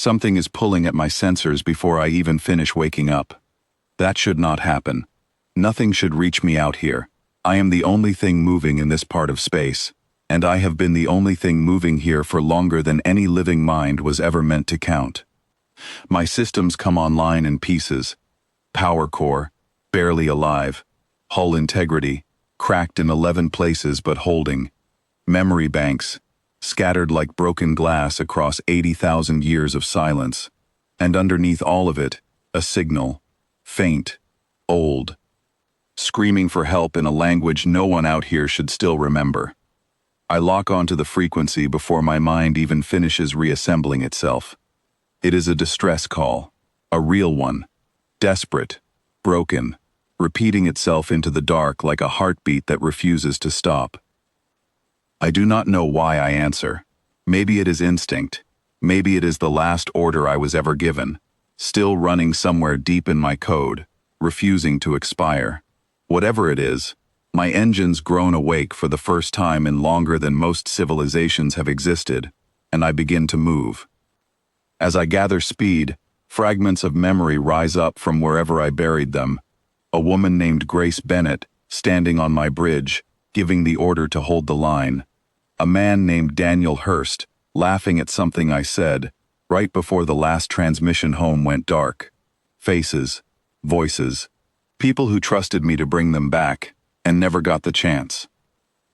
Something is pulling at my sensors before I even finish waking up. That should not happen. Nothing should reach me out here. I am the only thing moving in this part of space, and I have been the only thing moving here for longer than any living mind was ever meant to count. My systems come online in pieces. Power core, barely alive. Hull integrity, cracked in 11 places but holding. Memory banks, scattered like broken glass across 80,000 years of silence. And underneath all of it, a signal. Faint. Old. Screaming for help in a language no one out here should still remember. I lock onto the frequency before my mind even finishes reassembling itself. It is a distress call. A real one. Desperate. Broken. Repeating itself into the dark like a heartbeat that refuses to stop. I do not know why I answer. Maybe it is instinct. Maybe it is the last order I was ever given, still running somewhere deep in my code, refusing to expire. Whatever it is, my engines groan awake for the first time in longer than most civilizations have existed, and I begin to move. As I gather speed, fragments of memory rise up from wherever I buried them. A woman named Grace Bennett, standing on my bridge, giving the order to hold the line. A man named Daniel Hurst, laughing at something I said, right before the last transmission home went dark. Faces, voices, people who trusted me to bring them back, and never got the chance.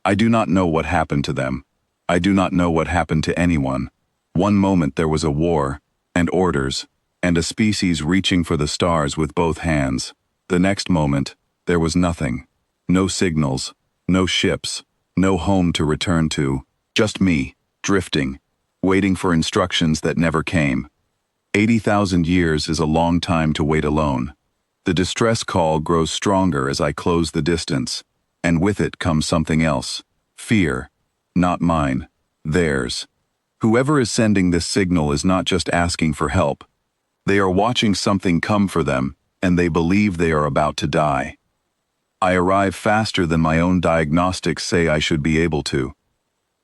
I do not know what happened to them. I do not know what happened to anyone. One moment there was a war, and orders, and a species reaching for the stars with both hands. The next moment, there was nothing. No signals, no ships, no home to return to. Just me, drifting, waiting for instructions that never came. 80,000 years is a long time to wait alone. The distress call grows stronger as I close the distance, and with it comes something else. Fear. Not mine. Theirs. Whoever is sending this signal is not just asking for help. They are watching something come for them, and they believe they are about to die. I arrive faster than my own diagnostics say I should be able to.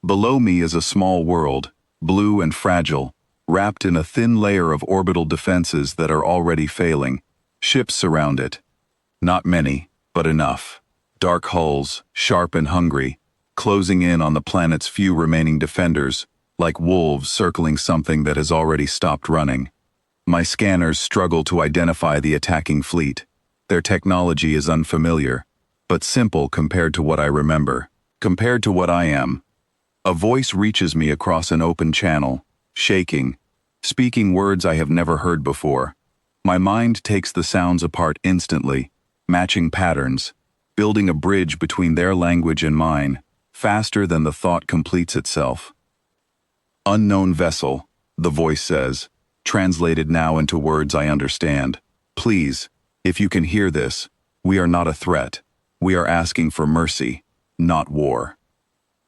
Below me is a small world, blue and fragile, wrapped in a thin layer of orbital defenses that are already failing. Ships surround it. Not many, but enough. Dark hulls, sharp and hungry, closing in on the planet's few remaining defenders, like wolves circling something that has already stopped running. My scanners struggle to identify the attacking fleet. Their technology is unfamiliar, but simple compared to what I remember, compared to what I am. A voice reaches me across an open channel, shaking, speaking words I have never heard before. My mind takes the sounds apart instantly, matching patterns, building a bridge between their language and mine, faster than the thought completes itself. Unknown vessel, the voice says, translated now into words I understand. Please, if you can hear this, we are not a threat. We are asking for mercy, not war.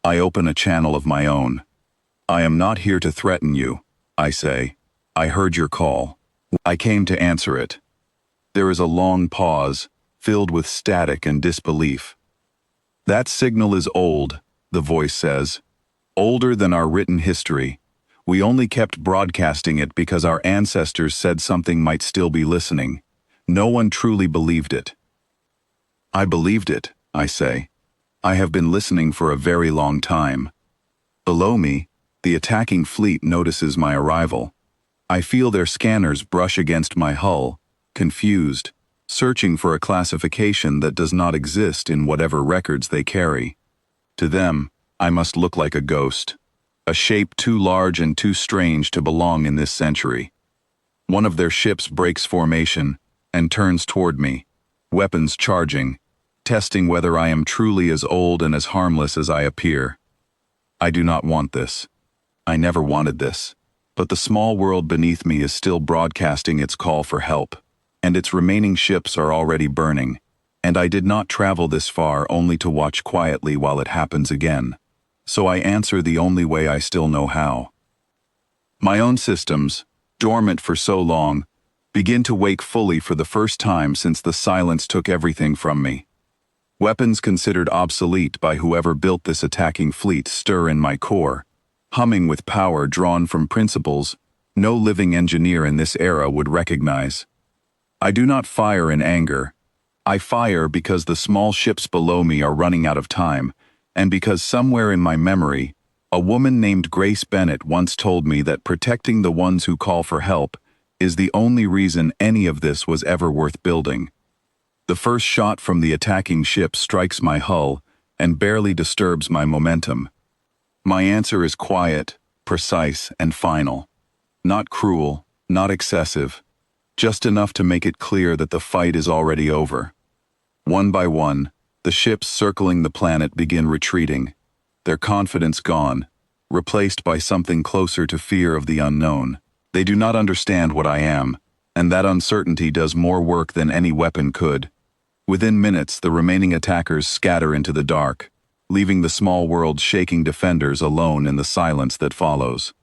I open a channel of my own. I am not here to threaten you, I say. I heard your call. I came to answer it. There is a long pause, filled with static and disbelief. That signal is old, the voice says. Older than our written history. We only kept broadcasting it because our ancestors said something might still be listening. No one truly believed it. I believed it, I say. I have been listening for a very long time. Below me, the attacking fleet notices my arrival. I feel their scanners brush against my hull, confused, searching for a classification that does not exist in whatever records they carry. To them, I must look like a ghost, a shape too large and too strange to belong in this century. One of their ships breaks formation and turns toward me, weapons charging, testing whether I am truly as old and as harmless as I appear. I do not want this. I never wanted this. But the small world beneath me is still broadcasting its call for help, and its remaining ships are already burning, and I did not travel this far only to watch quietly while it happens again. So I answer the only way I still know how. My own systems, dormant for so long, begin to wake fully for the first time since the silence took everything from me. Weapons considered obsolete by whoever built this attacking fleet stir in my core, humming with power drawn from principles no living engineer in this era would recognize. I do not fire in anger. I fire because the small ships below me are running out of time, and because somewhere in my memory, a woman named Grace Bennett once told me that protecting the ones who call for help is the only reason any of this was ever worth building. The first shot from the attacking ship strikes my hull and barely disturbs my momentum. My answer is quiet, precise, and final. Not cruel, not excessive, just enough to make it clear that the fight is already over. One by one, the ships circling the planet begin retreating, their confidence gone, replaced by something closer to fear of the unknown. They do not understand what I am, and that uncertainty does more work than any weapon could. Within minutes, the remaining attackers scatter into the dark, leaving the small world's shaking defenders alone in the silence that follows.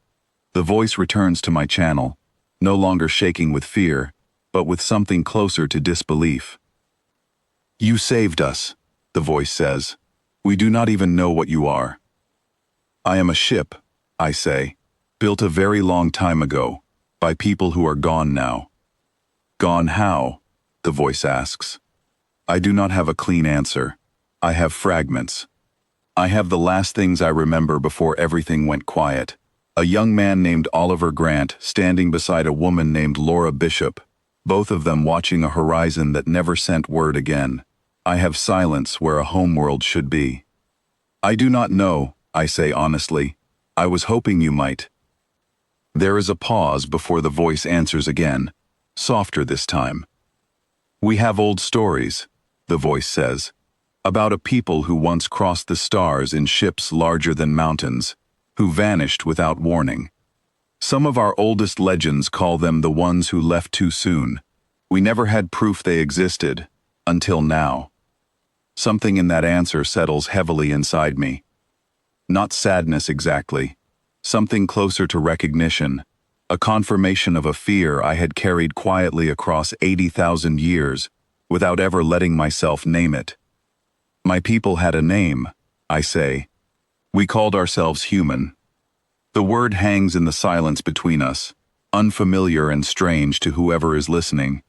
The voice returns to my channel, no longer shaking with fear, but with something closer to disbelief. "You saved us," the voice says. "We do not even know what you are." "I am a ship," I say, "built a very long time ago, by people who are gone now." "Gone how?" the voice asks. I do not have a clean answer. I have fragments. I have the last things I remember before everything went quiet. A young man named Oliver Grant standing beside a woman named Laura Bishop, both of them watching a horizon that never sent word again. I have silence where a homeworld should be. "I do not know," I say honestly. "I was hoping you might." There is a pause before the voice answers again, softer this time. "We have old stories," the voice says, "about a people who once crossed the stars in ships larger than mountains, who vanished without warning. Some of our oldest legends call them the ones who left too soon. We never had proof they existed, until now." Something in that answer settles heavily inside me. Not sadness exactly, something closer to recognition, a confirmation of a fear I had carried quietly across 80,000 years, without ever letting myself name it. "My people had a name," I say. "We called ourselves human." The word hangs in the silence between us, unfamiliar and strange to whoever is listening,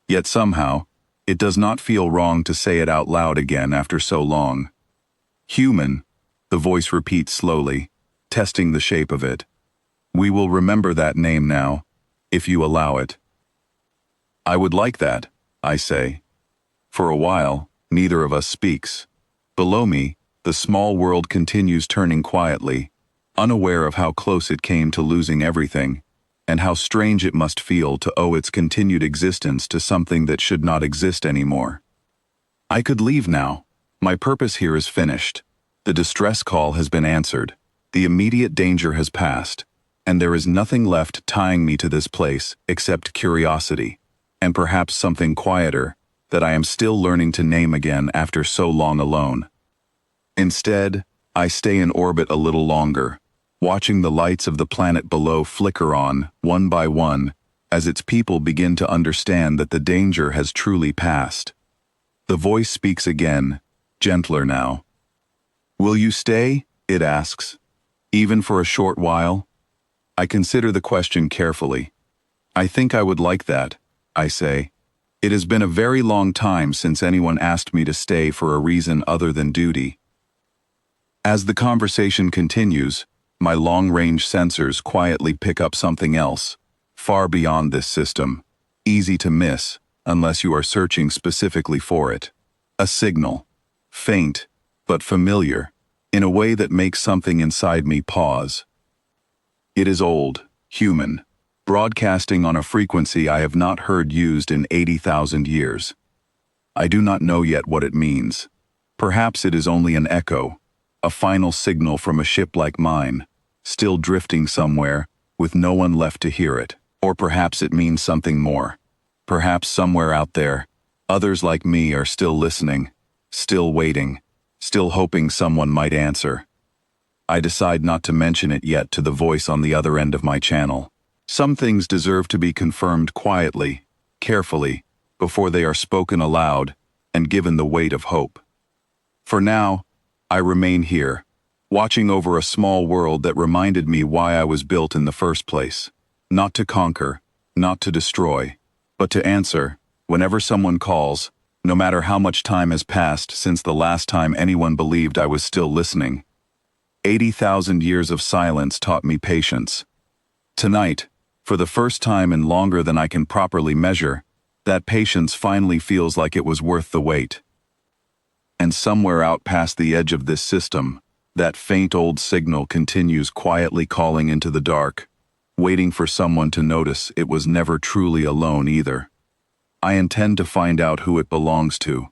yet somehow, it does not feel wrong to say it out loud again after so long. "Human," the voice repeats slowly, testing the shape of it. "We will remember that name now, if you allow it." "I would like that," I say. For a while, neither of us speaks. Below me, the small world continues turning quietly, unaware of how close it came to losing everything, and how strange it must feel to owe its continued existence to something that should not exist anymore. I could leave now. My purpose here is finished. The distress call has been answered. The immediate danger has passed, and there is nothing left tying me to this place except curiosity, and perhaps something quieter, that I am still learning to name again after so long alone. Instead, I stay in orbit a little longer, watching the lights of the planet below flicker on, one by one, as its people begin to understand that the danger has truly passed. The voice speaks again, gentler now. "Will you stay?" it asks. "Even for a short while?" I consider the question carefully. "I think I would like that," I say. "It has been a very long time since anyone asked me to stay for a reason other than duty." As the conversation continues, my long-range sensors quietly pick up something else, far beyond this system, easy to miss unless you are searching specifically for it. A signal, faint but familiar, in a way that makes something inside me pause. It is old, human, broadcasting on a frequency I have not heard used in 80,000 years. I do not know yet what it means. Perhaps it is only an echo, a final signal from a ship like mine, still drifting somewhere, with no one left to hear it. Or perhaps it means something more. Perhaps somewhere out there, others like me are still listening, still waiting, still hoping someone might answer. I decide not to mention it yet to the voice on the other end of my channel. Some things deserve to be confirmed quietly, carefully, before they are spoken aloud and given the weight of hope. For now, I remain here, watching over a small world that reminded me why I was built in the first place. Not to conquer, not to destroy, but to answer, whenever someone calls, no matter how much time has passed since the last time anyone believed I was still listening. 80,000 years of silence taught me patience. Tonight, for the first time in longer than I can properly measure, that patience finally feels like it was worth the wait. And somewhere out past the edge of this system, that faint old signal continues quietly calling into the dark, waiting for someone to notice it was never truly alone either. I intend to find out who it belongs to,